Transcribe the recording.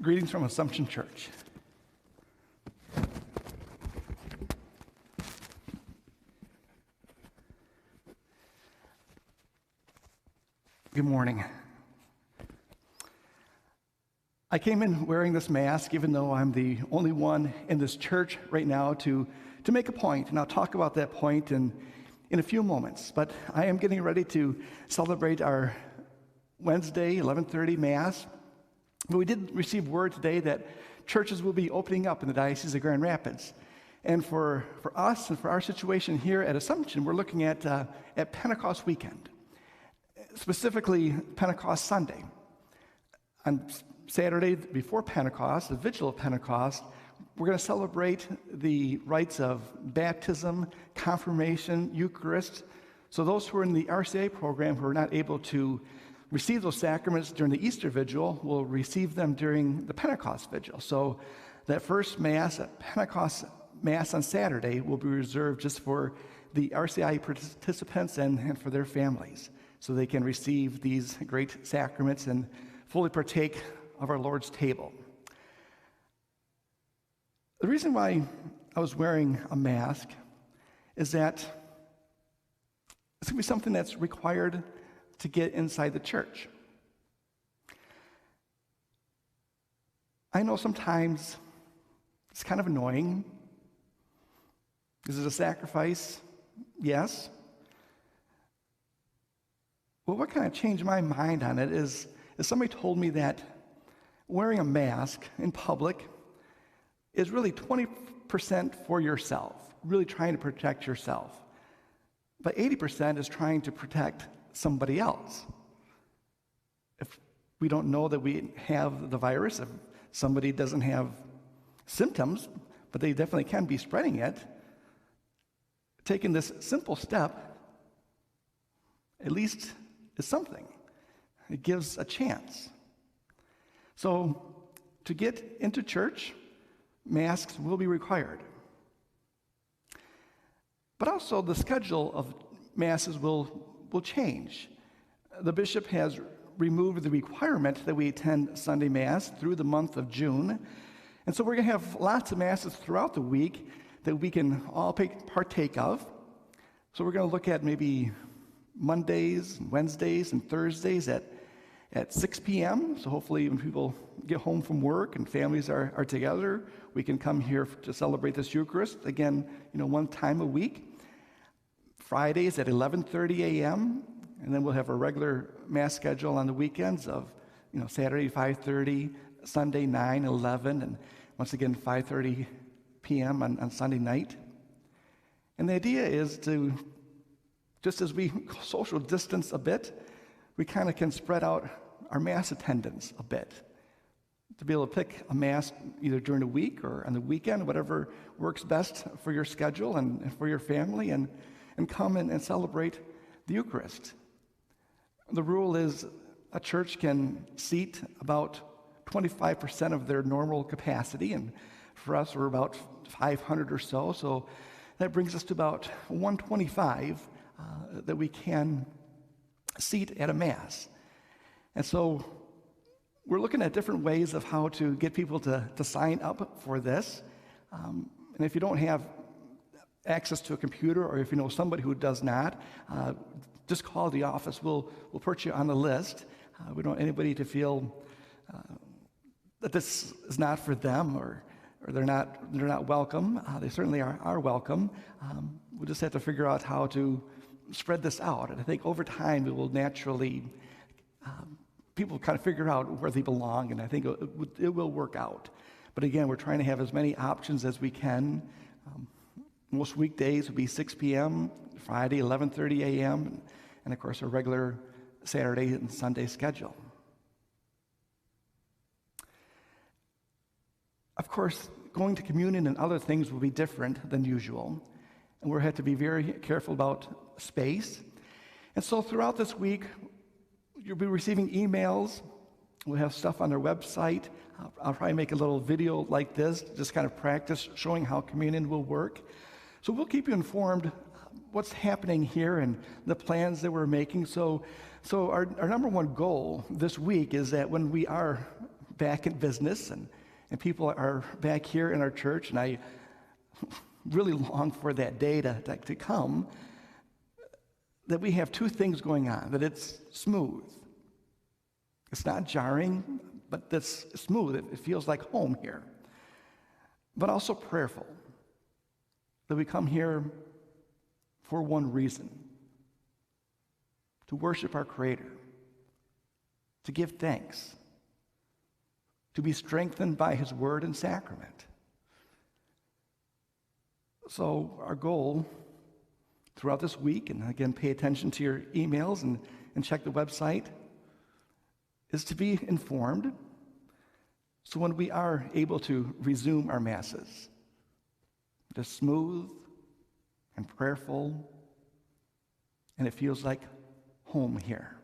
Greetings from Resumption Church. Good morning. I came in wearing this mask, even though I'm the only one in this church right now, to make a point, and I'll talk about that point in a few moments. But I am getting ready to celebrate our Wednesday 11:30 Mass. But we did receive word today that churches will be opening up in the Diocese of Grand Rapids. And for us and for our situation here at Resumption, we're looking at Pentecost weekend, specifically Pentecost Sunday. On Saturday before Pentecost, the Vigil of Pentecost, we're going to celebrate the rites of baptism, confirmation, Eucharist. So those who are in the RCA program who are not able to receive those sacraments during the Easter Vigil will receive them during the Pentecost Vigil. So that first Mass, that Pentecost Mass on Saturday, will be reserved just for the RCI participants and for their families, so they can receive these great sacraments and fully partake of our Lord's table. The reason why I was wearing a mask is that it's going to be something that's required to get inside the church. I know sometimes it's kind of annoying. Is it a sacrifice? Yes. Well, what kind of changed my mind on it is somebody told me that wearing a mask in public is really 20% for yourself, really trying to protect yourself. But 80% is trying to protect somebody else. If we don't know that we have the virus, if somebody doesn't have symptoms, but they definitely can be spreading it, taking this simple step at least is something. It gives a chance. So to get into church, masks will be required. But also the schedule of masses will change. The bishop has removed the requirement that we attend Sunday Mass through the month of June. And so we're going to have lots of masses throughout the week that we can all partake of. So we're going to look at maybe Mondays, and Wednesdays, and Thursdays at 6 p.m. So hopefully when people get home from work and families are together, we can come here to celebrate this Eucharist. Again, one time a week. Fridays at 11:30 a.m., and then we'll have a regular Mass schedule on the weekends of, Saturday 5:30, Sunday 9, 11, and once again 5:30 p.m. on Sunday night. And the idea is to, just as we social distance a bit, we kind of can spread out our Mass attendance a bit, to be able to pick a Mass either during the week or on the weekend, whatever works best for your schedule and for your family, and come and celebrate the Eucharist. The rule is a church can seat about 25% of their normal capacity, and for us we're about 500 or so, so that brings us to about 125 that we can seat at a Mass. And so we're looking at different ways of how to get people to sign up for this. And if you don't have access to a computer, or if you know somebody who does not, just call the office. We'll put you on the list. We don't want anybody to feel that this is not for them, or they're not welcome. They certainly are welcome. We'll just have to figure out how to spread this out. And I think over time it will naturally, people kind of figure out where they belong, and I think it will work out. But again, we're trying to have as many options as we can. Most weekdays would be 6 p.m., Friday 11:30 a.m., and of course our regular Saturday and Sunday schedule. Of course, going to communion and other things will be different than usual, and we'll have to be very careful about space. And so throughout this week, you'll be receiving emails. We'll have stuff on our website. I'll probably make a little video like this, just kind of practice showing how communion will work. So we'll keep you informed what's happening here and the plans that we're making. So our number one goal this week is that when we are back in business and people are back here in our church, and I really long for that day to come, that we have two things going on, that it's smooth. It's not jarring, but it's smooth. It feels like home here. But also prayerful, that we come here for one reason: to worship our Creator, to give thanks, to be strengthened by His Word and sacrament. So our goal throughout this week, and again, pay attention to your emails and check the website, is to be informed, so when we are able to resume our masses, it is smooth and prayerful, and it feels like home here.